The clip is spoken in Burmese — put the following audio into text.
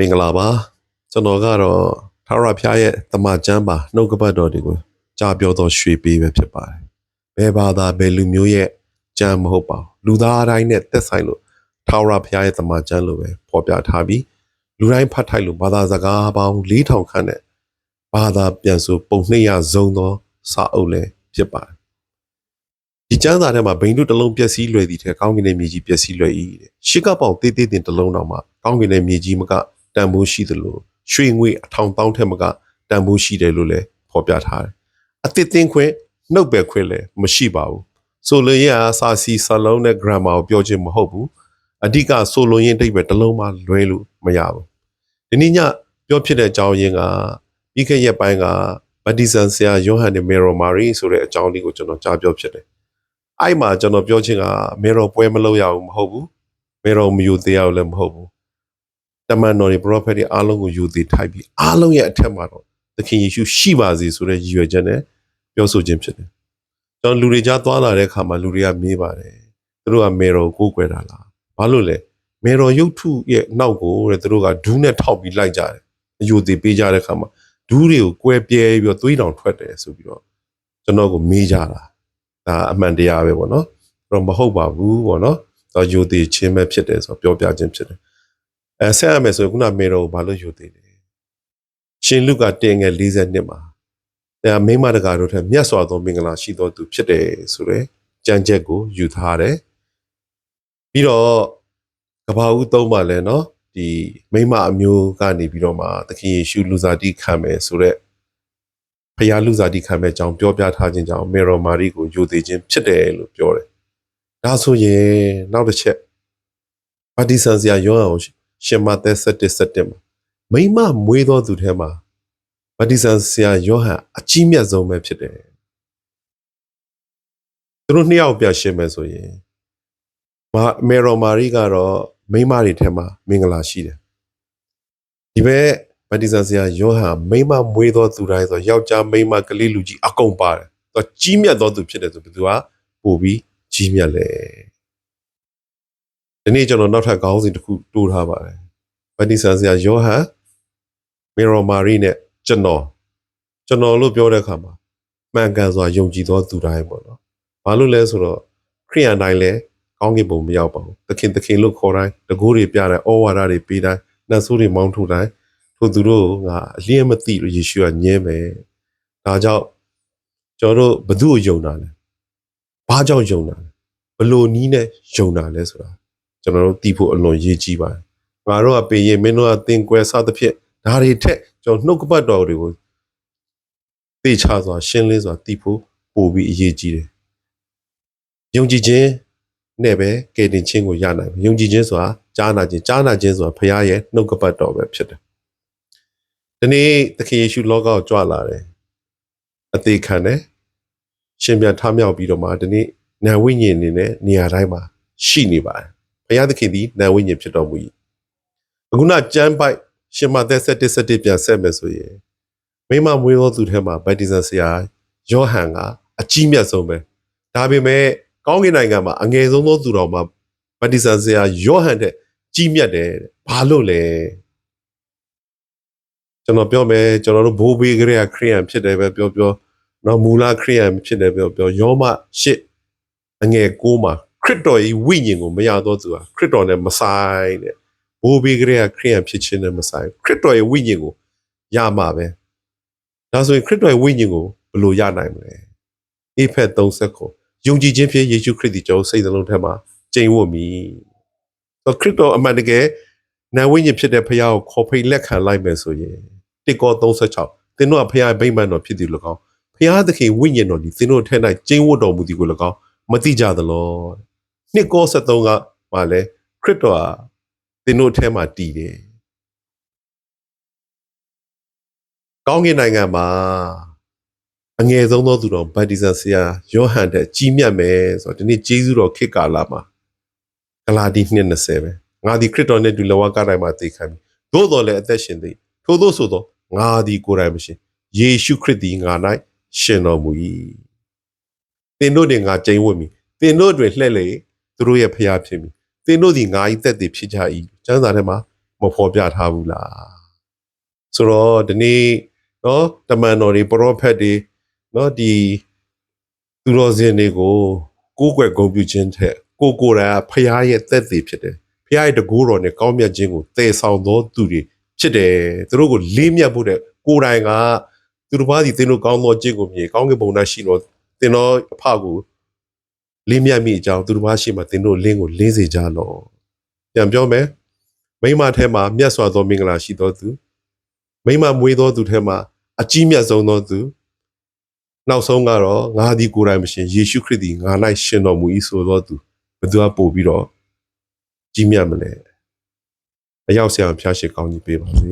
မင်္ဂလာပါကျွန်တော်ကတော့ထာဝရဘုရားရဲ့တမန်ကျမ်းပါနှုတ်ကပတ်တော်တွေကိုကြားပြောသောရွှေပေးပဲဖြစ်ပါတယ်ဘယ်ဘာသာဘယ်လူမျိုးရဲ့ကျမ်းမဟုတ်ပါဘူးလူသားတိုင်းနဲ့သက်ဆိုင်လို့ထာဝရဘုရားရဲ့တမန်ကျမ်းလိုပဲဖော်ပြထားပြီးလူတိုင်းဖတ်ထိုက်လို့ဘာသာစကားပေါင်း4000ခန့်နဲ့ဘာသာပြန်ဆိုပုံနှိမ့်ရဆုံးသောစာအုပ်လည်းဖြစ်ပါတယ်ဒီကျမ်းစာထဲမှာဘိန်းတို့တစ်လုံးပျက်စီးလွယ်သည်ထဲကောင်းကင်နဲ့မြေကြီးပျက်စီးလွယ်၏တဲ့ရှစ်ကပေါင်တေးသေးတင်တစ်လုံးတောင်မှကောင်းကင်နဲ့မြေကြီးမကတန်ဖိုးရှိသလိုရွှေငွေအထောင်တောင်းထက်မကတန်ဖိုးရှိတယ်လို့လည်းဖော်ပြထားတယ်အသစ်သင်ခွင့်နှုတ်ပဲခွင့်လည်းမရှိပါဘူးဆိုလိုရင်းအစာစီစာလုံးနဲ့ grammar ကိုပြောခြင်းမဟုတ်ဘူးအဓိကဆိုလိုရင်းအဓိပ္ပာယ်တစ်လုံးမှလွဲလို့မရဘူးဒီနေ့ညပြောဖြစ်တဲ့အကြောင်းရင်းကပြီးခဲ့ရက်ပိုင်းကဗတ္တိဇန်ဆရာယောဟန်နဲ့မေရိုမာရီဆိုတဲ့အကြောင်းလေးကိုကျွန်တော်ကြားပြောဖြစ်တယ်အဲ့မှာကျွန်တော်ပြောချင်ကမေရိုပွဲမလုပ်ရဘူးမဟုတ်ဘူးမေရိုမယူသေးရဘူးလည်းမဟုတ်ဘူးတမန်တော်တွေ prophet တွေအားလုံးကိုယူသေးထိုက်ပြီးအားလုံးရဲ့အထက်မှာတော့သခင်ယေရှုရှိပါစေဆိုတဲ့ရည်ရွယ်ချက်နဲ့ပြောဆိုခြင်းဖြစ်တယ်ကျွန်တော်လူတွေကြားသွားလာတဲ့အခါမှာလူတွေကမေးပါတယ်သူတို့ကမေရိုကိုကိုးကွယ်တာလားဘာလို့လဲမေရိုရုပ်ထုရဲ့နောက်ကိုတဲ့သူတို့ကဒူးနဲ့ထောက်ပြီးလိုက်ကြတယ်အယူသေးပေးကြတဲ့အခါမှာဒူးတွေကိုကွဲပြဲပြီးတော့သွေးတောင်ထွက်တယ်ဆိုပြီးတော့ကျွန်တော်ကိုမေးကြတာဒါအမှန်တရားပဲပေါ့နော်တော့မဟုတ်ပါဘူးပေါ့နော်တော့ယူသေးခြင်းပဲဖြစ်တယ်ဆိုတော့ပြောပြခြင်းဖြစ်တယ်ဆက်ရမယ်ဆိုရင်ခုနမေတော်ကိုဘာလို့ယူသေးလဲရှင်လုကာတင်ငယ်40မှာဒါမိမတကာတို့ထက်မြတ်စွာသောမင်္ဂလာရှိသောသူဖြစ်တယ်ဆိုတဲ့ကြံချက်ကိုယူထားတယ်ပြီးတော့ကဘာဦးသုံးပါလဲเนาะဒီမိမအမျိုးကနေပြီးတော့မှသခင်ယေရှုလူစားတိခံမယ်ဆိုတဲ့ဖျားလူစားတိခံမဲ့အကြောင်းပြောပြထားခြင်းကြောင့်မေရိုမာရီကိုယူသေးခြင်းဖြစ်တယ်လို့ပြောတယ်ဒါဆိုရင်နောက်တစ်ချက်ဗတ္တိဇန်ဆရာယောဟန်ကိုရှင်မသက်7:7မှာမိမမွေးသောသူထဲမှာဗတ္တိဇန်ဆရာယောဟန်အကြီးမြတ်ဆုံးပဲဖြစ်တယ်သူတို့နှစ်ယောက်ပြရှင်းမယ်ဆိုရင်မေရိုမာရီကတော့မိမတွေထဲမှာမင်္ဂလာရှိတယ်ဒီဘက်ဗတ္တိဇန်ဆရာယောဟန်မိမမွေးသောသူတိုင်းဆိုယောက်ျားမိမကလေးလူကြီးအကုန်ပါတယ်သူကြီးမြတ်သောသူဖြစ်တယ်ဆိုပြီးသူကပို့ပြီးကြီးမြတ်လေဒီနေ့ကျွန်တော်နောက်ထပ်ခေါင်းစဉ်တစ်ခုတိုးထားပါတယ်ဗတ္တိဇန်ဆရာယောဟန်မေရိုမာရီနဲ့ကျွန်တော်လို့ပြောတဲ့အခါမှာမှန်ကန်စွာယုံကြည်သောသူတိုင်းပေါ့နော်ဘာလို့လဲဆိုတော့ခရိယန်တိုင်းလည်းကောင်းကင်ဘုံမရောက်ပါဘူးသခင်လို့ခေါ်တိုင်းတကူတွေပြတိုင်းဩဝါဒတွေပေးတိုင်းနှဆိုးတွေမောင်းထုတ်တိုင်းထိုသူတို့ကအလျင်းမသိလို့ယေရှုကညင်းမယ်ဒါကြောင့်ကျွန်တော်တို့ဘသူ့ကိုယုံတာလဲဘာကြောင့်ယုံတာလဲဘလို့နီးနဲ့ယုံတာလဲဆိုတာကျွန်တော်တို့သိဖို့အလွန်ရေးကြီးပါတယ်ငါတို့ကပေးရင်မင်းတို့ကသင်ကွယ်စသဖြင့်ဒါတွေထက်ကျွန်တော်နှုတ်ကပတ်တော်တွေကိုသိချစွာရှင်းလင်းစွာသိဖို့ပို့ပြီးအရေးကြီးတယ်ယုံကြည်ခြင်းနဲ့ပဲကယ်တင်ခြင်းကိုရနိုင်ယုံကြည်ခြင်းဆိုတာကြားနာခြင်းဆိုတာဖခင်ရဲ့နှုတ်ကပတ်တော်ပဲဖြစ်တယ်ဒီနေ့သခင်ယေရှုလောကကိုကြွလာတယ်အသေးခံတယ်ရှင်ပြန်ထမြောက်ပြီးတော့မှဒီနေ့နာဝိညာဉ်အနေနဲ့နေရာတိုင်းမှာရှိနေပါတယ်ဘုရားသခင်သည်နာဝိညာဉ်ဖြစ်တော်မူ၏အခုနကျမ်းပိုက်ရှင်မသက်7:7ပြန်ဆက်မယ်ဆိုရင်မိမမွေးသောသူထဲမှာဗတ္တိဇန်ဆရာယောဟန်ကအကြီးမြတ်ဆုံးပဲဒါပေမဲ့ကောင်းကင်နိုင်ငံမှာအငယ်ဆုံးသောသူတော်မှာဗတ္တိဇန်ဆရာယောဟန်တဲ့ကြီးမြတ်တယ်ဘာလို့လဲကျွန်တော်ပြောမယ်ကျွန်တော်တို့ဘိုးဘေးကလေးကခရိယန်ဖြစ်တယ်ပဲပြောနော်မူလခရိယန်ဖြစ်တယ်ပြောယောမ8အငယ်9မှာခရစ်တော်၏ဝိညာဉ်ကိုမရသောသူဟာခရစ်တော်နဲ့မဆိုင်တဲ့ဘိုးဘေးကလေးကခရိယန်ဖြစ်ခြင်းနဲ့မဆိုင်ခရစ်တော်ရဲ့ဝိညာဉ်ကိုရမှာပဲဒါဆိုရင်ခရစ်တော်ရဲ့ဝိညာဉ်ကိုဘယ်လိုရနိုင်မလဲအေဖက်30ယုံကြည်ခြင်းဖြင့်ယေရှုခရစ်သည်ကျွန်တော်စိတ်နှလုံးထဲမှာကျိန်ဝတ်မိဆိုခရစ်တော်အမှန်တကယ်နာဝိညာဉ်ဖြစ်တဲ့ဖခင်ကိုခေါ်ဖိတ်လက်ခံလိုက်မယ်ဆိုရင်1ကော36သင်တို့ကဖခင်ဗိမာန်တော်ဖြစ်သည်၎င်းဖခင်သခင်ဝိညာဉ်တော်သည်သင်တို့ထဲ၌ကျိန်ဝတ်တော်မူသည်ကို၎င်းမသိကြသလော2ကော73ကမှလည်းခရစ်တော်ဟာသင်တို့ထဲမှာတည်တယ်ကောင်းကင်နိုင်ငံမှာအငယ်ဆုံးသောသူတော်ဗတ္တိဇန်ဆရာယောဟန်တဲ့ကြီးမြတ်မယ်ဆိုတော့ဒီနေ့ဂျေဇုတော်ခေတ်ကာလမှာဂလာတိ2:20ပဲငါသည်ခရစ်တော်နှင့်တူလဝကတိုင်းမှာသိခံပြီသို့တော်လည်းအသက်ရှင်သည်ထို့သောဆိုသောငါသည်ကိုယ်တိုင်မရှင်ယေရှုခရစ်သည်ငါ၌ရှင်တော်မူ၏သင်တို့တွင်ငါကျိန်ဝတ်မည်သင်တို့တွင်လှဲ့လေသူတို့ရဲ့ဖျားဖြစ်မည်သင်တို့သည်ငါ၏သက်သေဖြစ်ကြ၏ကျမ်းစာထဲမှာ မဖော်ပြထားဘူးလားဆိုတော့ဒီနေ့နော်တမန်တော်တွေပရောဖက်တွေနော်ဒီသူတော်စင်တွေကိုကိုးကွယ်ဂုဏ်ပြုခြင်းထက်ကိုယ်တိုင်ကဖျားရဲ့သက်သေဖြစ်တယ်ဖျားရဲ့တကူတော်နဲ့ကောင်းမြတ်ခြင်းကိုတည်ဆောင်သောသူတွေဖြစ်တယ်သူတို့ကိုလေးမြတ်ဖို့တဲ့ကိုယ်တိုင်ကသူတို့ဘာဒီသင်တို့ကောင်းသောခြင်းကိုမြည်ကောင်းကင်ဘုံ၌ရှိတော့သင်တော်အဖကိုလေးမြတ်မိအကြောင်းသူတို့ဘာရှိမှသင်တို့လင်းကိုလင်းစေကြလော့ပြန်ပြောမယ်မိမထဲမှာမြတ်စွာသောမင်္ဂလာရှိသောသူမိမမွေးသောသူထဲမှာအကြီးမြတ်ဆုံးသောသူနောက်ဆုံးကတော့ငါသည်ကိုယ်တိုင်မရှင်ယေရှုခရစ်သည်ငါ၌ရှင်တော်မူ၏ဆိုသောသူဘယ်သူကပို့ပြီးတော့ကြီးမြတ်မလဲအရောက်ဆရာဖျားရှိကောင်းကြီးပေးပါစေ